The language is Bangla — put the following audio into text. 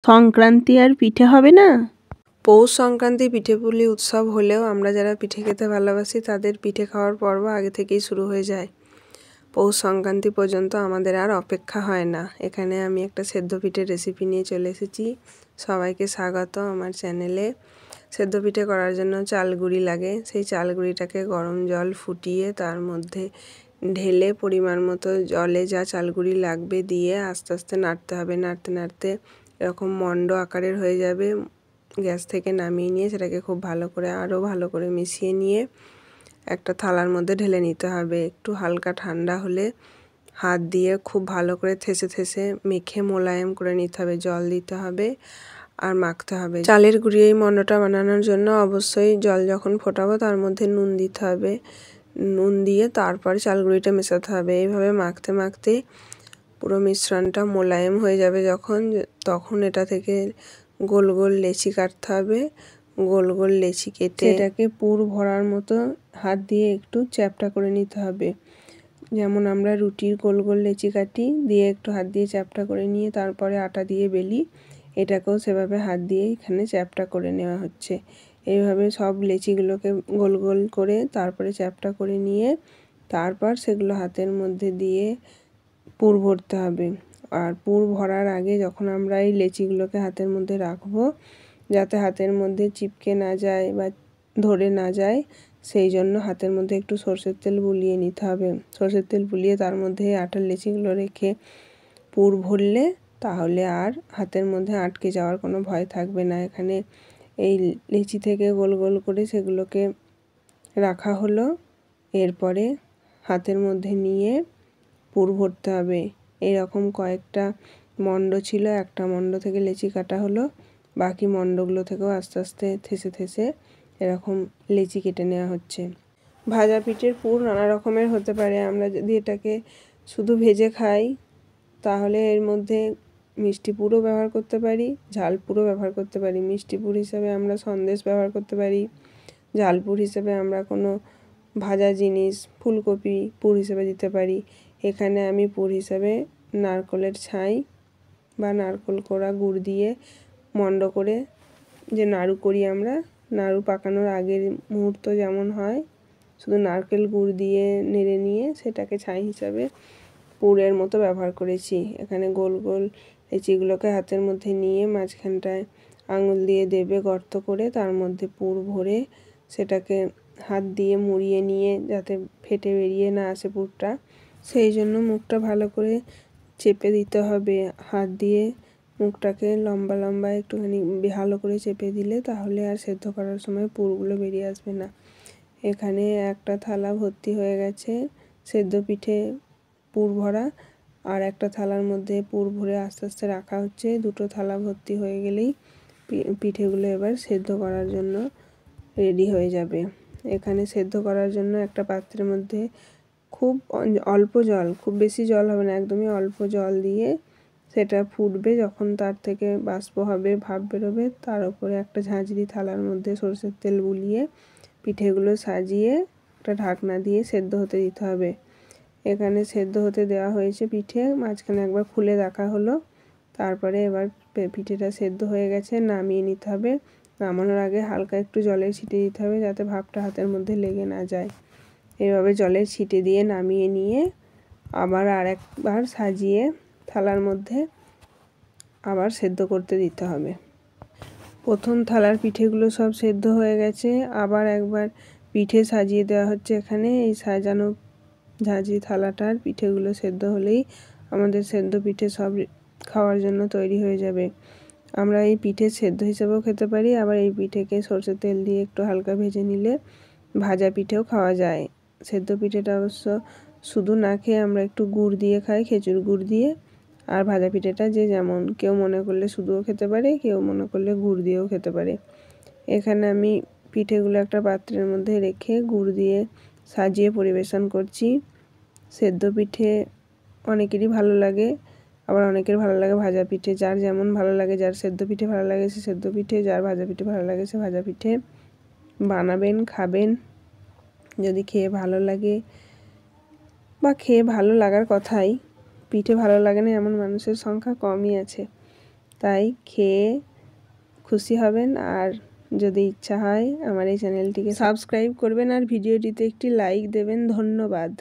সংক্রান্তি আর পিঠে হবে না? পৌষ সংক্রান্তি পিঠেপুলি উৎসব হলেও আমরা যারা পিঠে খেতে ভালোবাসি তাদের পিঠে খাওয়ার পর্ব আগে থেকেই শুরু হয়ে যায়। পৌষ সংক্রান্তি পর্যন্ত আমাদের আর অপেক্ষা হয় না। এখানে আমি একটা সেদ্ধ পিঠের রেসিপি নিয়ে চলে এসেছি। সবাইকে স্বাগত আমার চ্যানেলে। সেদ্ধ পিঠে করার জন্য চাল গুঁড়ি লাগে। সেই চাল গুঁড়িটাকে গরম জল ফুটিয়ে তার মধ্যে ঢেলে পরিমাণ মতো জলে যা চাল গুঁড়ি লাগবে দিয়ে আস্তে আস্তে নাড়তে হবে। নাড়তে নাড়তে এরকম মণ্ড আকারের হয়ে যাবে। গ্যাস থেকে নামিয়ে নিয়ে সেটাকে খুব ভালো করে আরও ভালো করে মিশিয়ে নিয়ে একটা থালার মধ্যে ঢেলে নিতে হবে। একটু হালকা ঠান্ডা হলে হাত দিয়ে খুব ভালো করে থেসে থেসে মেখে মোলায়েম করে নিতে হবে। জল দিতে হবে আর মাখতে হবে। চালের গুঁড়ি এই মণ্ডটা বানানোর জন্য অবশ্যই জল যখন ফোটাবো তার মধ্যে নুন দিতে হবে। নুন দিয়ে তারপর চাল গুঁড়িটা মেশাতে হবে। এইভাবে মাখতে মাখতে পুরো মিশ্রণটা মোলায়েম হয়ে যাবে তখন এটা থেকে গোল গোল লেচি কাটতে হবে। গোল গোল লেচি কেটে এটাকে পুর ভরার মতো হাত দিয়ে একটু চ্যাপ্টা করে নিতে হবে। যেমন আমরা রুটির গোল গোল লেচি কাটি দিয়ে একটু হাত দিয়ে চ্যাপ্টা করে নিয়ে তারপরে আটা দিয়ে বেলি, এটাকেও সেভাবে হাত দিয়ে এখানে চ্যাপ্টা করে নেওয়া হচ্ছে। এইভাবে সব লেচিগুলোকে গোল গোল করে তারপরে চ্যাপ্টা করে নিয়ে তারপর সেগুলো হাতের মধ্যে দিয়ে পুর ভরতে হবে। আর পুর ভরার আগে যখন আমরা এই লেচিগুলোকে হাতের মধ্যে রাখবো যাতে হাতের মধ্যে চিপকে না যায় বা ধরে না যায়, সেই জন্য হাতের মধ্যে একটু সরষের তেল বুলিয়ে নিতে হবে। সরষের তেল বুলিয়ে তার মধ্যে আটার লেচিগুলো রেখে পুর ভরলে তাহলে আর হাতের মধ্যে আটকে যাওয়ার কোনো ভয় থাকবে না। এখানে এই লেচি থেকে গোল গোল করে সেগুলোকে রাখা হলো। এরপরে হাতের মধ্যে নিয়ে পুর ভরতে হবে। এরকম কয়েকটা মণ্ড ছিল, একটা মণ্ড থেকে লেচি কাটা হলো, বাকি মণ্ডগুলো থেকেও আস্তে আস্তে থেসে থেসে এরকম লেচি কেটে নেওয়া হচ্ছে। ভাজা পিঠের পুর নানা রকমের হতে পারে। আমরা যদি এটাকে শুধু ভেজে খাই তাহলে এর মধ্যে মিষ্টি পুরও ব্যবহার করতে পারি, ঝাল পুরও ব্যবহার করতে পারি। মিষ্টি পুর হিসেবে আমরা সন্দেশ ব্যবহার করতে পারি, ঝাল পুর হিসেবে আমরা কোনো ভাজা জিনিস ফুলকপি পুর হিসেবে দিতে পারি। এখানে আমি পুর হিসেবে নারকেলের ছাই বা নারকেল কোড়া গুড় দিয়ে মণ্ড করে যে নাড়ু করি আমরা, নাড়ু পাকানোর আগের মুহূর্ত যেমন হয় শুধু নারকেল গুড় দিয়ে নেড়ে নিয়ে সেটাকে ছাই হিসাবে পুরের মতো ব্যবহার করেছি। এখানে গোল গোল লেচিগুলোকে হাতের মধ্যে নিয়ে মাঝখানটায় আঙুল দিয়ে দেবে গর্ত করে তার মধ্যে পুর ভরে সেটাকে হাত দিয়ে মুড়িয়ে নিয়ে যাতে ফেটে বেরিয়ে না আসে পুরটা, সেই জন্য মুখটা ভালো করে চেপে দিতে হবে। হাত দিয়ে মুখটাকে লম্বা লম্বা একটুখানি ভালো করে চেপে দিলে তাহলে আর সেদ্ধ করার সময় পুরগুলো বেরিয়ে আসবে না। এখানে একটা থালা ভর্তি হয়ে গেছে সেদ্ধ পিঠে পুর ভরা, আর একটা থালার মধ্যে পুর ভরে আস্তে আস্তে রাখা হচ্ছে। দুটো থালা ভর্তি হয়ে গেলেই পিঠেগুলো এবার সেদ্ধ করার জন্য রেডি হয়ে যাবে। এখানে সেদ্ধ করার জন্য একটা পাত্রের মধ্যে খুব অল্প জল, খুব বেশি জল হবে না, একদমই অল্প জল দিয়ে সেটা ফুটবে। যখন তার থেকে বাষ্প হবে, ভাপ বেরোবে, তার উপরে একটা ঝাঁঝরি থালার মধ্যে সরষের তেল বুলিয়ে পিঠেগুলো সাজিয়ে একটা ঢাকনা দিয়ে সেদ্ধ হতে দিতে হবে। এখানে সেদ্ধ হতে দেওয়া হয়েছে পিঠে, মাঝখানে একবার খুলে দেখা হলো। তারপরে এবার পিঠেটা সেদ্ধ হয়ে গেছে, নামিয়ে নিতে হবে। নামানোর আগে হালকা একটু জলের ছিটে দিতে হবে যাতে ভাপটা হাতের মধ্যে লেগে না যায়। এভাবে জলের ছিটে দিয়ে নামিয়ে নিয়ে আবার আরেকবার সাজিয়ে থালার মধ্যে আবার সেদ্ধ করতে দিতে হবে। প্রথম থালার পিঠেগুলো সব সেদ্ধ হয়ে গেছে, আবার একবার পিঠে সাজিয়ে দেওয়া হচ্ছে। এখানে এই সাজানো ঝাঁঝরি থালাটার পিঠেগুলো সেদ্ধ হলেই আমাদের সেদ্ধ পিঠে সব খাওয়ার জন্য তৈরি হয়ে যাবে। আমরা এই পিঠে সেদ্ধ হিসেবেও খেতে পারি, আবার এই পিঠেকে সরষের তেল দিয়ে একটু হালকা ভেজে নিলে ভাজা পিঠেও খাওয়া যায়। সেদ্ধ পিঠেটা অবশ্য শুধু না খেয়ে আমরা একটু গুড় দিয়ে খাই, খেজুর গুড় দিয়ে। আর ভাজা পিঠেটা যে যেমন, কেউ মনে করলে শুধুও খেতে পারে, কেউ মনে করলে গুড় দিয়েও খেতে পারে। এখানে আমি পিঠেগুলো একটা পাত্রের মধ্যে রেখে গুড় দিয়ে সাজিয়ে পরিবেশন করছি। সেদ্ধ পিঠে অনেকেরই ভালো লাগে, আবার অনেকের ভালো লাগে ভাজা পিঠে। যার যেমন ভালো লাগে, যার সেদ্ধ পিঠে ভালো লাগে সে সেদ্ধ পিঠে, যার ভাজা পিঠে ভালো লাগে সে ভাজা পিঠে বানাবেন, খাবেন। যদি খেয়ে ভালো লাগে বা খেয়ে ভালো লাগার কথাই, পিঠে ভালো লাগে না এমন মানুষের সংখ্যা কমই আছে। তাই খেয়ে খুশি হবেন। আর যদি ইচ্ছা হয় আমার এই চ্যানেলটিকে সাবস্ক্রাইব করবেন আর ভিডিওটিতে একটি লাইক দেবেন। ধন্যবাদ।